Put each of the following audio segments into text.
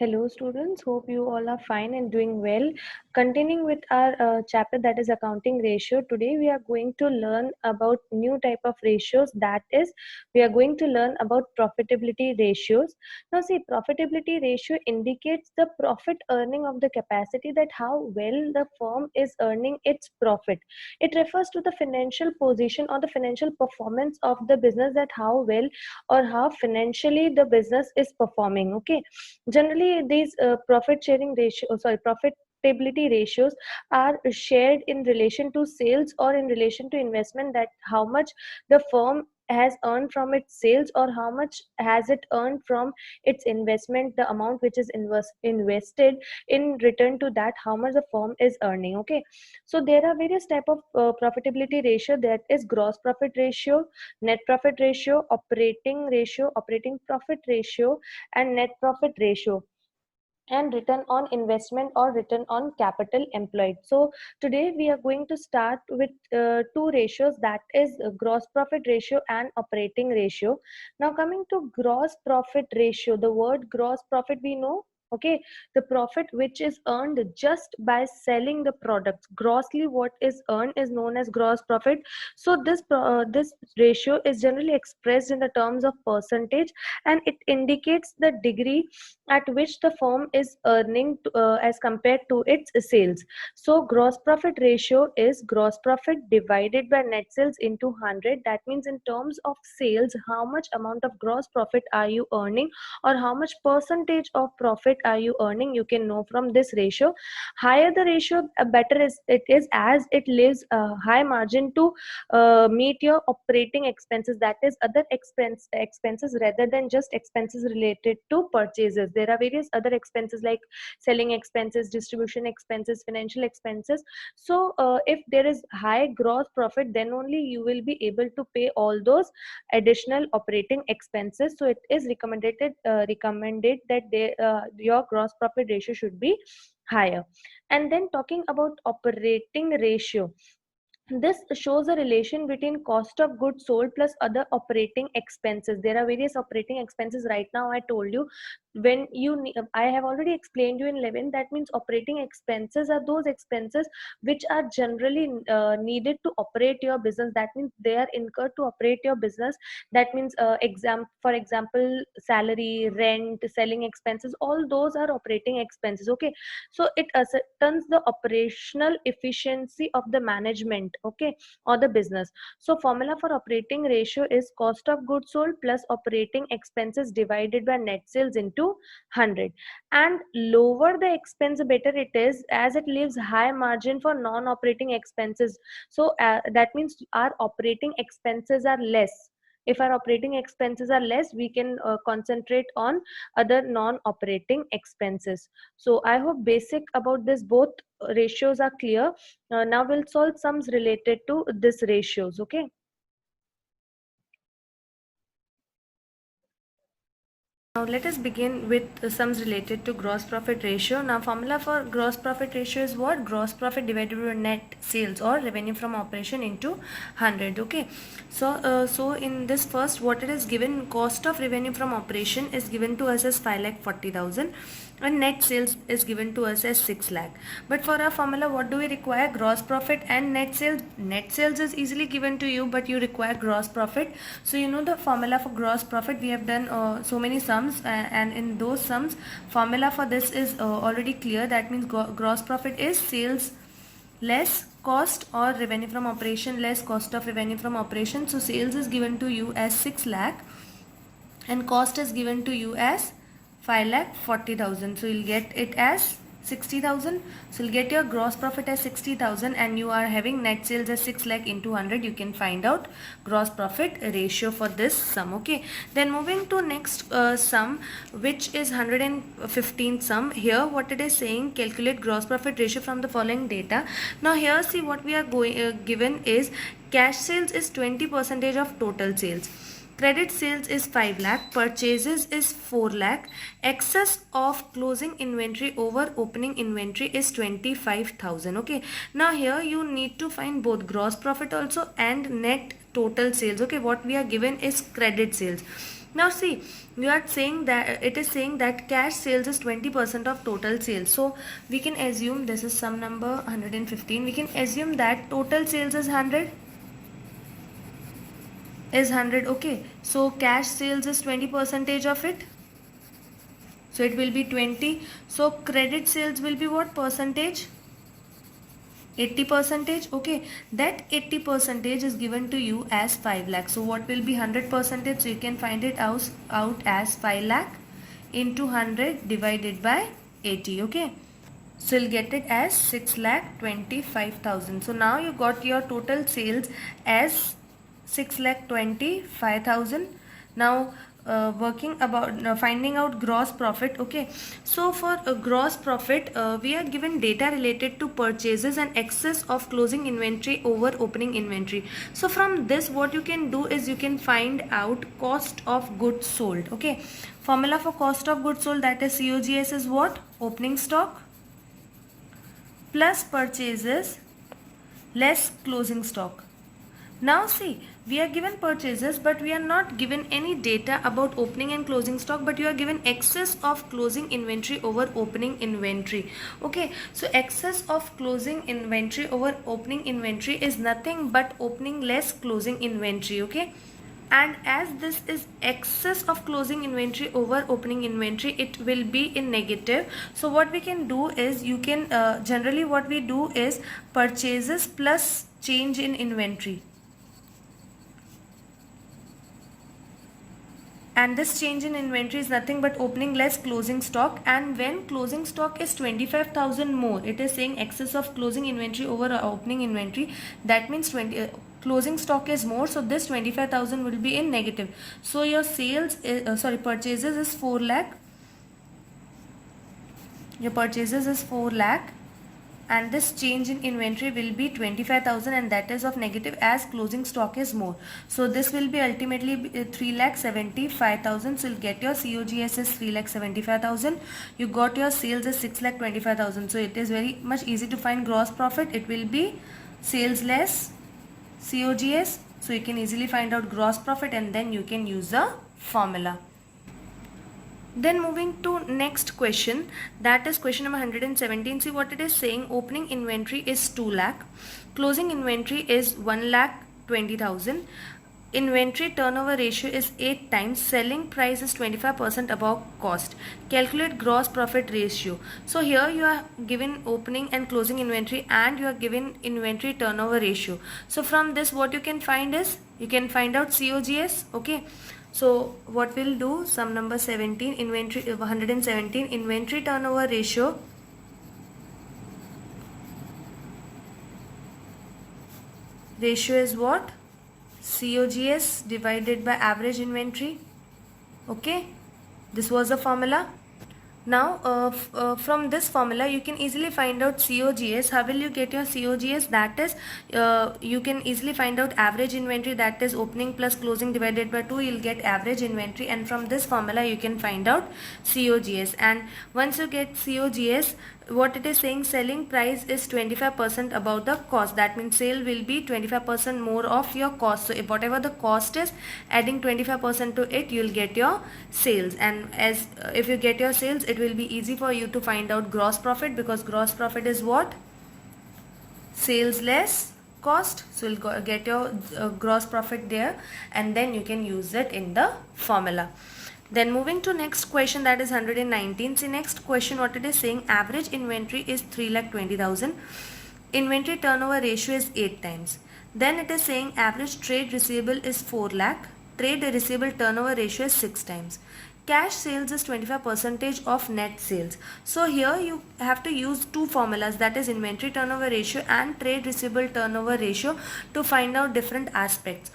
Hello students, hope you all are fine and doing well. Continuing with our chapter, that is accounting ratio. Today we are going to learn about new type of ratios, that is we are going to learn about profitability ratios. Now see, profitability ratio indicates the profit earning of the capacity, that how well the firm is earning its profit. It refers to the financial position or the financial performance of the business, that how well or how financially the business is performing. Okay, generally these profitability ratios are shared in relation to sales or in relation to investment, that how much the firm has earned from its sales or how much has it earned from its investment, the amount which is invested in return to that, how much the firm is earning. Okay, so there are various type of profitability ratio, that is gross profit ratio, net profit ratio, operating profit ratio, and net profit ratio, and return on investment or return on capital employed. So today we are going to start with two ratios, that is gross profit ratio and operating ratio. Now coming to gross profit ratio, the word gross profit we know. Okay, the profit which is earned just by selling the products, grossly what is earned is known as gross profit. So this ratio is generally expressed in the terms of percentage, and it indicates the degree at which the firm is earning as compared to its sales. So gross profit ratio is gross profit divided by net sales into 100. That means in terms of sales, how much amount of gross profit are you earning, or how much percentage of profit are you earning, you can know from this ratio. Higher the ratio, better is it is, as it leaves a high margin to meet your operating expenses, that is other expenses rather than just expenses related to purchases. There are various other expenses like selling expenses, distribution expenses, financial expenses. So if there is high gross profit, then only you will be able to pay all those additional operating expenses. So it is recommended that your gross profit ratio should be higher. And then talking about operating ratio, this shows a relation between cost of goods sold plus other operating expenses. There are various operating expenses. Right now I told you, when I have already explained you in 11, that means operating expenses are those expenses which are generally needed to operate your business. That means they are incurred to operate your business. That means for example, salary, rent, selling expenses, all those are operating expenses. Okay, so it ascertains the operational efficiency of the management, okay, or the business. So formula for operating ratio is cost of goods sold plus operating expenses divided by net sales into 100. And lower the expense, better it is, as it leaves high margin for non-operating expenses. So that means our operating expenses are less. If our operating expenses are less, we can concentrate on other non-operating expenses. So I hope basic about this both ratios are clear. Now we'll solve sums related to this ratios. Okay, now let us begin with the sums related to gross profit ratio. Now formula for gross profit ratio is what? Gross profit divided by net sales or revenue from operation into 100. Okay, so in this first, what it is given, cost of revenue from operation is given to us as 5,40,000 and net sales is given to us as 6 lakh. But for our formula, what do we require? Gross profit and net sales. Net sales is easily given to you, but you require gross profit. So you know the formula for gross profit. We have done so many sums, and in those sums, formula for this is already clear. That means gross profit is sales less cost or revenue from operation less cost of revenue from operation. So sales is given to you as 6 lakh and cost is given to you as 5,40,000. So you'll get it as 60,000. So you'll get your gross profit as 60,000 and you are having net sales as 6 lakh into 100. You can find out gross profit ratio for this sum. Okay, then moving to next sum, which is 115th sum. Here what it is saying, calculate gross profit ratio from the following data. Now here see what we are given is cash sales is 20% of total sales. Credit sales is 5 lakh, purchases is 4 lakh, excess of closing inventory over opening inventory is 25,000. Okay, now here you need to find both gross profit also and net total sales. Okay, what we are given is credit sales. Now see, you are saying that it is saying that cash sales is 20% of total sales. So we can assume this is some number 115. We can assume that total sales is 100. Is 100, okay. So cash sales is 20% of it. So it will be 20. So credit sales will be what percentage? 80%, okay. That 80% is given to you as 5 lakh. So what will be 100%? So you can find it out as 5 lakh into 100 divided by 80, okay. So you'll get it as 6,25,000. So now you got your total sales as 6,25,000. Now working about finding out gross profit, okay. So for gross profit, we are given data related to purchases and excess of closing inventory over opening inventory. So from this, what you can do is you can find out cost of goods sold, okay. Formula for cost of goods sold, that is COGS, is what? Opening stock plus purchases less closing stock. Now see, we are given purchases, but we are not given any data about opening and closing stock, but you are given excess of closing inventory over opening inventory, okay. So excess of closing inventory over opening inventory is nothing but opening less closing inventory, okay. And as this is excess of closing inventory over opening inventory, it will be in negative. So what we can do is, you can generally what we do is purchases plus change in inventory, and this change in inventory is nothing but opening less closing stock. And when closing stock is 25,000 more, it is saying excess of closing inventory over opening inventory, that means closing stock is more, so this 25,000 will be in negative. So your sales is, purchases is 4 lakh. Your purchases is 4 lakh, and this change in inventory will be 25,000, and that is of negative as closing stock is more. So this will be ultimately 3,75,000. So you'll get your COGS is 3,75,000. You got your sales is 6,25,000. So it is very much easy to find gross profit. It will be sales less COGS. So you can easily find out gross profit, and then you can use the formula. Then moving to next question, that is question number 117. See what it is saying. Opening inventory is 2 lakh. Closing inventory is 1,20,000. Inventory turnover ratio is 8 times. Selling price is 25% above cost. Calculate gross profit ratio. So here you are given opening and closing inventory, and you are given inventory turnover ratio. So from this, what you can find is, you can find out COGS, okay. So what we'll do, sum number 17, inventory 117, inventory turnover ratio is what? COGS divided by average inventory, okay. This was the formula. Now from this formula you can easily find out COGS. How will you get your COGS? That is, you can easily find out average inventory, that is opening plus closing divided by 2. You'll get average inventory, and from this formula you can find out COGS. And once you get COGS, what it is saying, selling price is 25% above the cost. That means sale will be 25% more of your cost. So if whatever the cost is, adding 25% to it, you'll get your sales. And as if you get your sales, it will be easy for you to find out gross profit, because gross profit is what? Sales less cost. So you'll get your gross profit there, and then you can use it in the formula. Then moving to next question, that is 119. See next question, what it is saying, average inventory is 3,20,000. Inventory turnover ratio is 8 times. Then it is saying average trade receivable is 4 lakh. Trade receivable turnover ratio is 6 times. Cash sales is 25% of net sales. So here you have to use two formulas, that is inventory turnover ratio and trade receivable turnover ratio, to find out different aspects.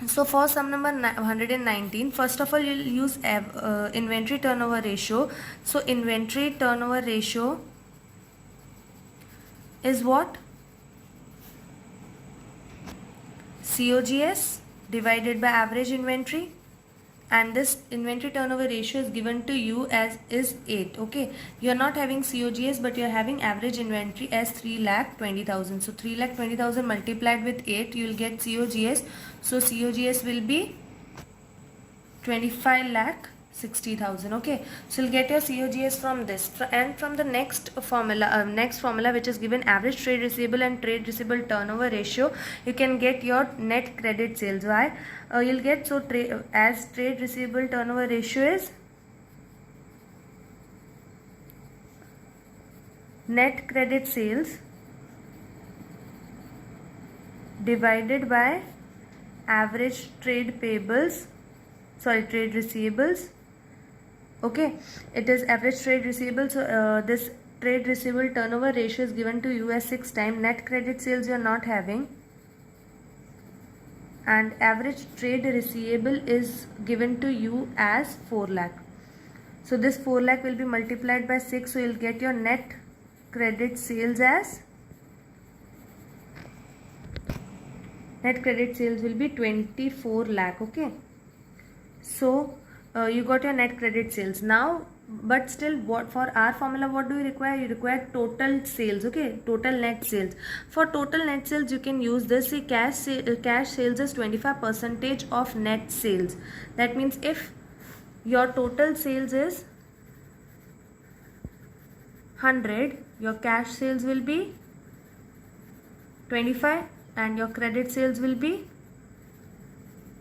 So for sum number 119, first of all you will use inventory turnover ratio. So inventory turnover ratio is what? COGS divided by average inventory, and this inventory turnover ratio is given to you as is 8, okay. You are not having COGS, but you are having average inventory as 3,20,000. So 3,20,000 multiplied with 8, you will get COGS. So COGS will be 25 lakh 60,000. Okay, so you'll get your COGS from this, and from the next formula which is given average trade receivable and trade receivable turnover ratio, you can get your net credit sales. Why? You'll get, so as trade receivable turnover ratio is net credit sales divided by average trade receivables. Okay, it is average trade receivable. So this trade receivable turnover ratio is given to you as 6 times. Net credit sales you are not having, and average trade receivable is given to you as 4 lakh. So this 4 lakh will be multiplied by 6, so you'll get your net credit sales as, net credit sales will be 24 lakh. Okay, so you got your net credit sales now, but still, what for our formula, what do you require? You require total sales. Okay, total net sales. For total net sales, you can use this. See, cash sales is 25% of net sales. That means if your total sales is 100, your cash sales will be 25 and your credit sales will be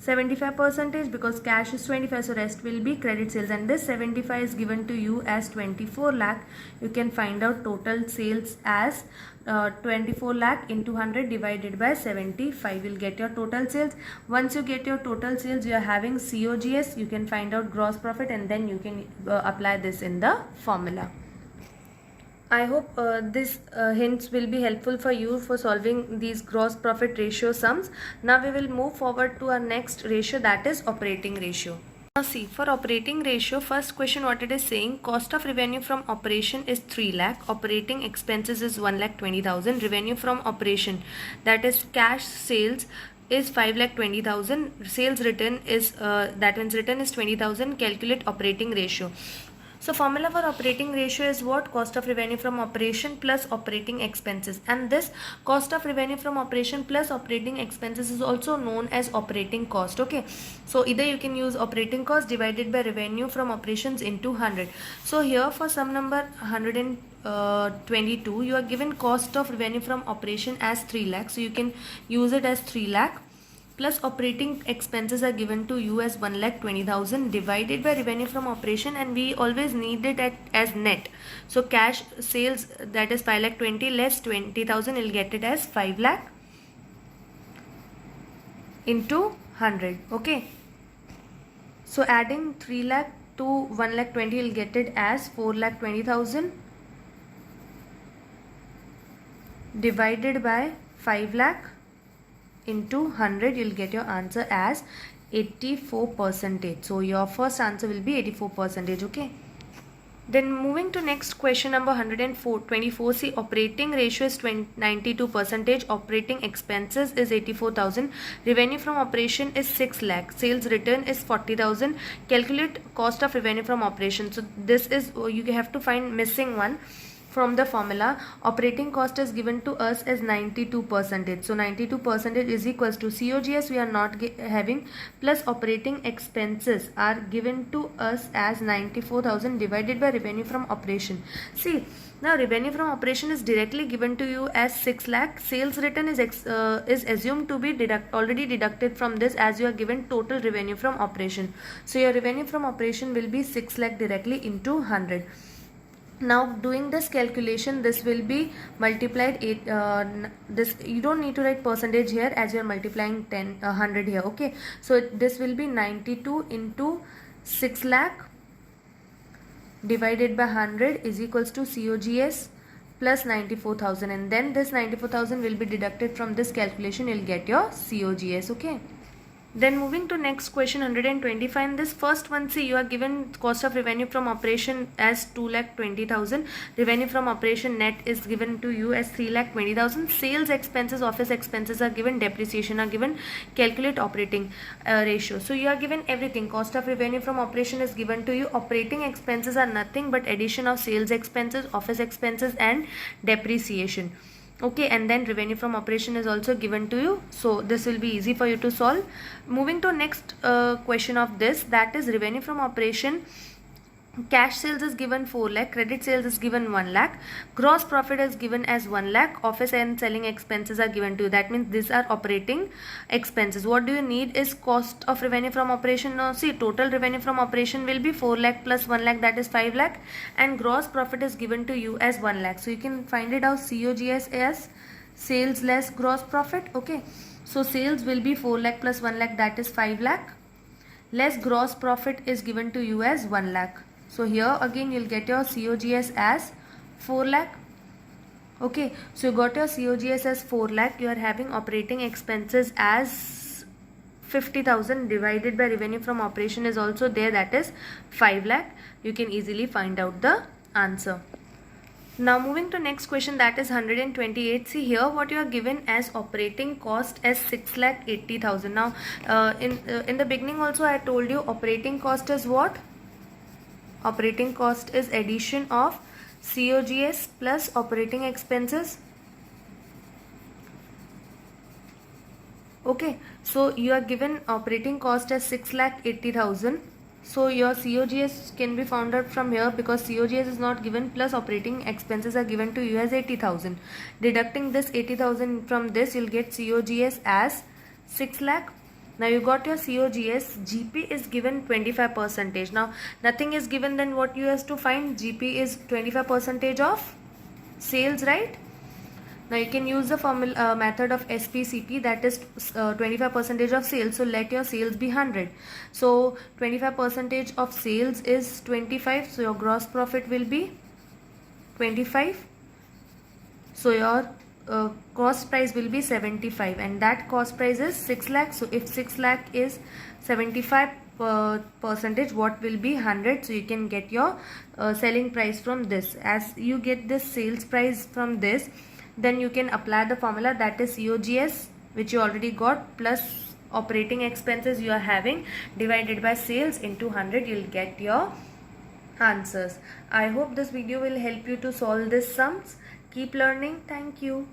75%, because cash is 25, so rest will be credit sales, and this 75 is given to you as 24 lakh. You can find out total sales as 24 lakh into 100 divided by 75. You'll get your total sales. Once you get your total sales, you are having COGS. You can find out gross profit, and then you can apply this in the formula. I hope this hints will be helpful for you for solving these gross profit ratio sums. Now we will move forward to our next ratio, that is operating ratio. Now see, for operating ratio, first question what it is saying, cost of revenue from operation is 3 lakh, operating expenses is 1,20,000, revenue from operation, that is cash sales, is 5,20,000, sales written is that means written is 20,000, calculate operating ratio. So formula for operating ratio is what? Cost of revenue from operation plus operating expenses, and this cost of revenue from operation plus operating expenses is also known as operating cost. Okay, so either you can use operating cost divided by revenue from operations into 100. So here for sum number 122, you are given cost of revenue from operation as 3 lakh, so you can use it as 3 lakh, plus operating expenses are given to you as 1,20,000 divided by revenue from operation, and we always need it as net. So cash sales, that is 5,20,000 less 20,000, you'll get it as 5 lakh into 100. Okay, so adding 3 lakh to 1,20,000, you'll get it as 4,20,000 divided by 5 lakh into 100. You'll get your answer as 84%. So your first answer will be 84%. Okay, then moving to next question number 124. See, operating ratio is 92%, operating expenses is 84,000, revenue from operation is 6 lakh, sales return is 40,000, calculate cost of revenue from operation. So this is, you have to find missing one from the formula. Operating cost is given to us as 92%. So 92% is equals to COGS we are not having, plus operating expenses are given to us as 94,000 divided by revenue from operation. See, now revenue from operation is directly given to you as 6 lakh. Sales return is assumed to be already deducted from this, as you are given total revenue from operation. So your revenue from operation will be 6 lakh directly into 100. Now doing this calculation, this will be multiplied this, you don't need to write percentage here as you are multiplying 100 here. Okay, so this will be 92 into 6 lakh divided by 100 is equals to COGS plus 94,000, and then this 94,000 will be deducted from this calculation. You'll get your COGS. Okay, then moving to next question 125. In this first one, see, you are given cost of revenue from operation as 2,20,000, revenue from operation net is given to you as 3,20,000, sales expenses, office expenses are given, depreciation are given, calculate operating ratio. So you are given everything. Cost of revenue from operation is given to you, operating expenses are nothing but addition of sales expenses, office expenses and depreciation. Okay, and then revenue from operation is also given to you, so this will be easy for you to solve. Moving to next question of this, that is revenue from operation. Cash sales is given 4 lakh, credit sales is given 1 lakh, gross profit is given as 1 lakh, office and selling expenses are given to you. That means these are operating expenses. What do you need is cost of revenue from operation. Now see, total revenue from operation will be 4 lakh plus 1 lakh, that is 5 lakh, and gross profit is given to you as 1 lakh. So you can find it out COGS as sales less gross profit. Okay, so sales will be 4 lakh plus 1 lakh, that is 5 lakh, less gross profit is given to you as 1 lakh. So here again you'll get your COGS as 4 lakh. Okay, so you got your COGS as 4 lakh. You are having operating expenses as 50,000 divided by revenue from operation is also there, that is 5 lakh. You can easily find out the answer. Now moving to next question, that is 128. See here what you are given as operating cost as 6,80,000. Now in the beginning also I told you operating cost is what? Operating cost is addition of COGS plus operating expenses. Okay, so you are given operating cost as 6,80,000. So your COGS can be found out from here, because COGS is not given, plus operating expenses are given to you as 80,000. Deducting this 80,000 from this, you'll get COGS as 6 lakh. Now you got your COGS. GP is given 25%. Now nothing is given, then what you have to find? GP is 25% of sales, right? Now you can use the formula method of SPCP, that is 25% of sales. So let your sales be 100. So 25% of sales is 25. So your gross profit will be 25. So your cost price will be 75, and that cost price is 6 lakh. So if 6 lakh is 75 percentage, what will be 100? So you can get your selling price from this. As you get this sales price from this, then you can apply the formula, that is COGS, which you already got, plus operating expenses you are having, divided by sales into 100. You'll get your answers. I hope this video will help you to solve these sums. Keep learning. Thank you.